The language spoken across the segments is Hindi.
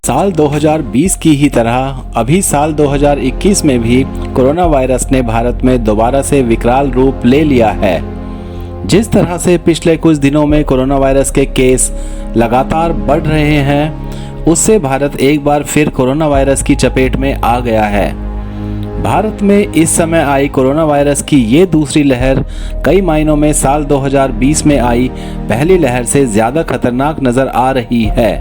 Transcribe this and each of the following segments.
साल 2020 की ही तरह अभी साल 2021 में भी कोरोना वायरस ने भारत में दोबारा से विकराल रूप ले लिया है। जिस तरह से पिछले कुछ दिनों में कोरोना वायरस के केस लगातार बढ़ रहे हैं, उससे भारत एक बार फिर कोरोना वायरस की चपेट में आ गया है। भारत में इस समय आई कोरोना वायरस की ये दूसरी लहर कई मायनों में साल 2020 में आई पहली लहर से ज़्यादा खतरनाक नज़र आ रही है।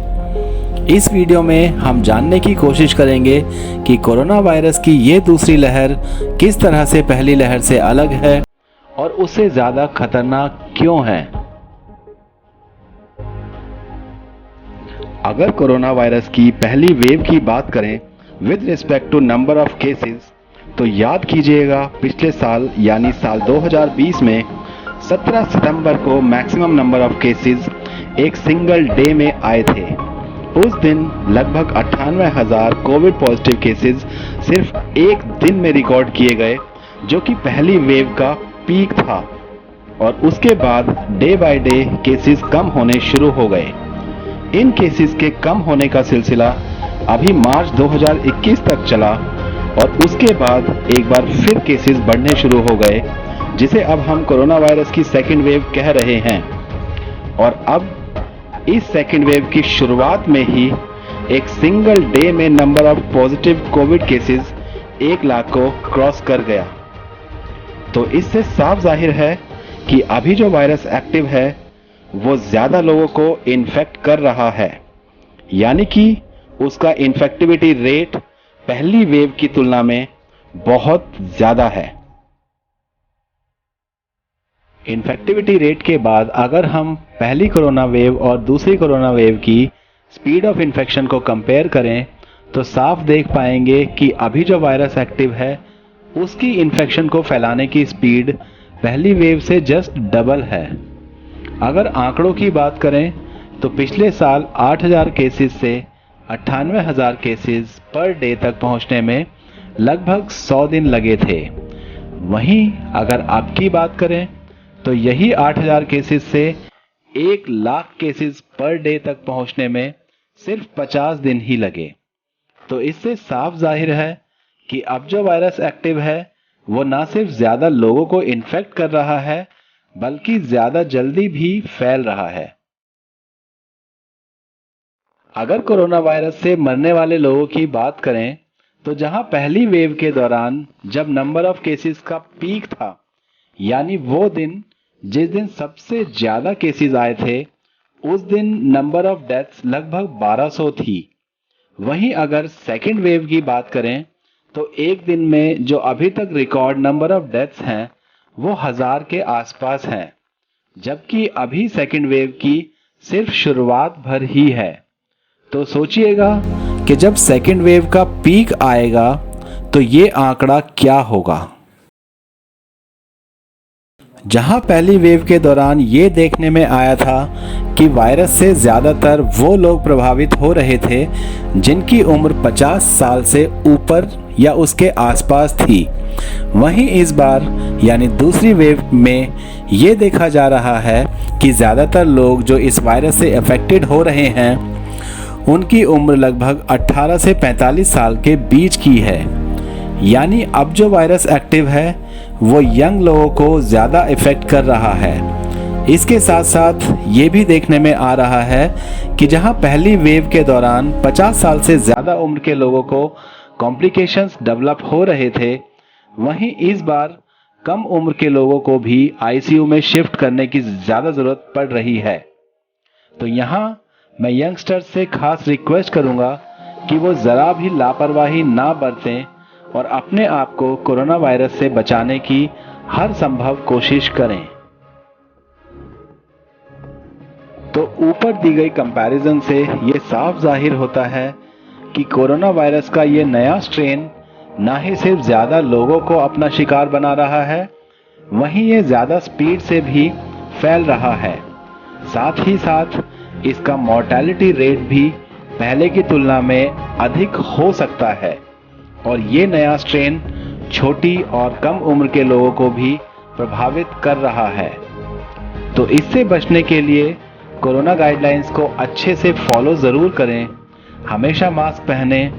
इस वीडियो में हम जानने की कोशिश करेंगे कि कोरोना वायरस की ये दूसरी लहर किस तरह से पहली लहर से अलग है और उससे ज़्यादा खतरनाक क्यों है। अगर कोरोना वायरस की पहली वेव की बात करें with respect to number of cases, तो याद कीजिएगा पिछले साल यानी साल 2020 में 17 सितंबर को मैक्सिमम नंबर ऑफ केसेस एक सिंगल डे में आए थे। उस दिन लगभग 98,000 कोविड पॉजिटिव केसेस सिर्फ एक दिन में रिकॉर्ड किए गए, जो कि पहली वेव का पीक था। और उसके बाद डे बाय डे केसेस कम होने शुरू हो गए। इन केसेस के कम होने का सिलसिला अभी मार्च 2021 तक चला और उसके बाद एक बार फिर केसेस बढ़ने शुरू हो गए, जिसे अब हम कोरोना वायरस की सेकेंड वेव कह रहे हैं। और अब इस सेकेंड वेव की शुरुआत में ही एक सिंगल डे में number of positive Covid cases 1 lakh को क्रॉस कर गया। तो इससे साफ जाहिर है कि अभी जो वायरस एक्टिव है वो ज्यादा लोगों को इन्फेक्ट कर रहा है, यानी कि उसका इन्फेक्टिविटी रेट पहली वेव की तुलना में बहुत ज्यादा है। इन्फेक्टिविटी रेट के बाद अगर हम पहली कोरोना वेव और दूसरी कोरोना वेव की स्पीड ऑफ इन्फेक्शन को कंपेयर करें तो साफ देख पाएंगे कि अभी जो वायरस एक्टिव है उसकी इन्फेक्शन को फैलाने की स्पीड पहली वेव से जस्ट डबल है। अगर आंकड़ों की बात करें तो पिछले साल 8,000 केसेस से 98,000 केसेस पर डे तक पहुंचने में लगभग 100 दिन लगे थे। वहीं अगर अब की बात करें तो यही 8,000 केसेस से 1 लाख केसेस पर डे तक पहुंचने में सिर्फ 50 दिन ही लगे। तो इससे साफ जाहिर है कि अब जो वायरस एक्टिव है वो ना सिर्फ ज्यादा लोगों को इन्फेक्ट कर रहा है बल्कि ज्यादा जल्दी भी फैल रहा है। अगर कोरोना वायरस से मरने वाले लोगों की बात करें तो जहां पहली वेव के दौरान जब नंबर ऑफ केसेस का पीक था, यानी वो दिन जिस दिन सबसे ज्यादा केसेस आए थे, उस दिन नंबर ऑफ डेथ्स लगभग 1200 थी। वहीं अगर सेकेंड वेव की बात करें तो एक दिन में जो अभी तक रिकॉर्ड नंबर ऑफ डेथ्स हैं वो 1000 के आसपास हैं, जबकि अभी सेकेंड वेव की सिर्फ शुरुआत भर ही है। तो सोचिएगा कि जब सेकेंड वेव का पीक आएगा तो ये आंकड़ा क्या होगा। जहां पहली वेव के दौरान ये देखने में आया था कि वायरस से ज़्यादातर वो लोग प्रभावित हो रहे थे जिनकी उम्र 50 साल से ऊपर या उसके आसपास थी, वहीं इस बार यानी दूसरी वेव में ये देखा जा रहा है कि ज़्यादातर लोग जो इस वायरस से अफेक्टेड हो रहे हैं उनकी उम्र लगभग 18 से 45 साल के बीच की है। यानी अब जो वायरस एक्टिव है वो यंग लोगों को ज़्यादा इफ़ेक्ट कर रहा है। इसके साथ साथ ये भी देखने में आ रहा है कि जहां पहली वेव के दौरान 50 साल से ज़्यादा उम्र के लोगों को कॉम्प्लिकेशंस डेवलप हो रहे थे, वहीं इस बार कम उम्र के लोगों को भी आईसीयू में शिफ्ट करने की ज़्यादा ज़रूरत पड़ रही है। तो यहाँ मैं यंगस्टर्स से खास रिक्वेस्ट करूँगा कि वो ज़रा भी लापरवाही ना बरतें और अपने आप को कोरोना वायरस से बचाने की हर संभव कोशिश करें। तो ऊपर दी गई कंपैरिजन से ये साफ जाहिर होता है कि कोरोना वायरस का ये नया स्ट्रेन ना ही सिर्फ ज़्यादा लोगों को अपना शिकार बना रहा है, वहीं ये ज़्यादा स्पीड से भी फैल रहा है। साथ ही साथ इसका मॉर्टेलिटी रेट भी पहले की तुलना में अधिक हो सकता है और ये नया स्ट्रेन छोटी और कम उम्र के लोगों को भी प्रभावित कर रहा है। तो इससे बचने के लिए कोरोना गाइडलाइंस को अच्छे से फॉलो ज़रूर करें। हमेशा मास्क पहनें,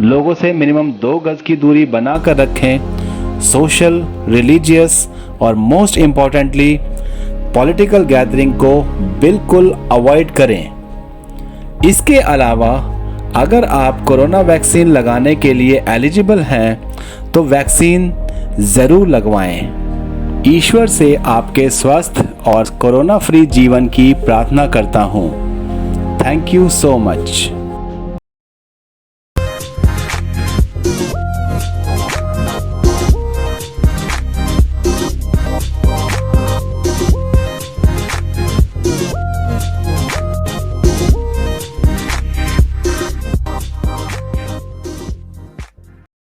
लोगों से मिनिमम 2 गज की दूरी बनाकर रखें, सोशल, रिलीजियस और मोस्ट इम्पॉर्टेंटली पॉलिटिकल गैदरिंग को बिल्कुल अवॉइड करें। इसके अलावा अगर आप कोरोना वैक्सीन लगाने के लिए एलिजिबल हैं तो वैक्सीन ज़रूर लगवाएं। ईश्वर से आपके स्वस्थ और कोरोना फ्री जीवन की प्रार्थना करता हूँ। Thank you so much.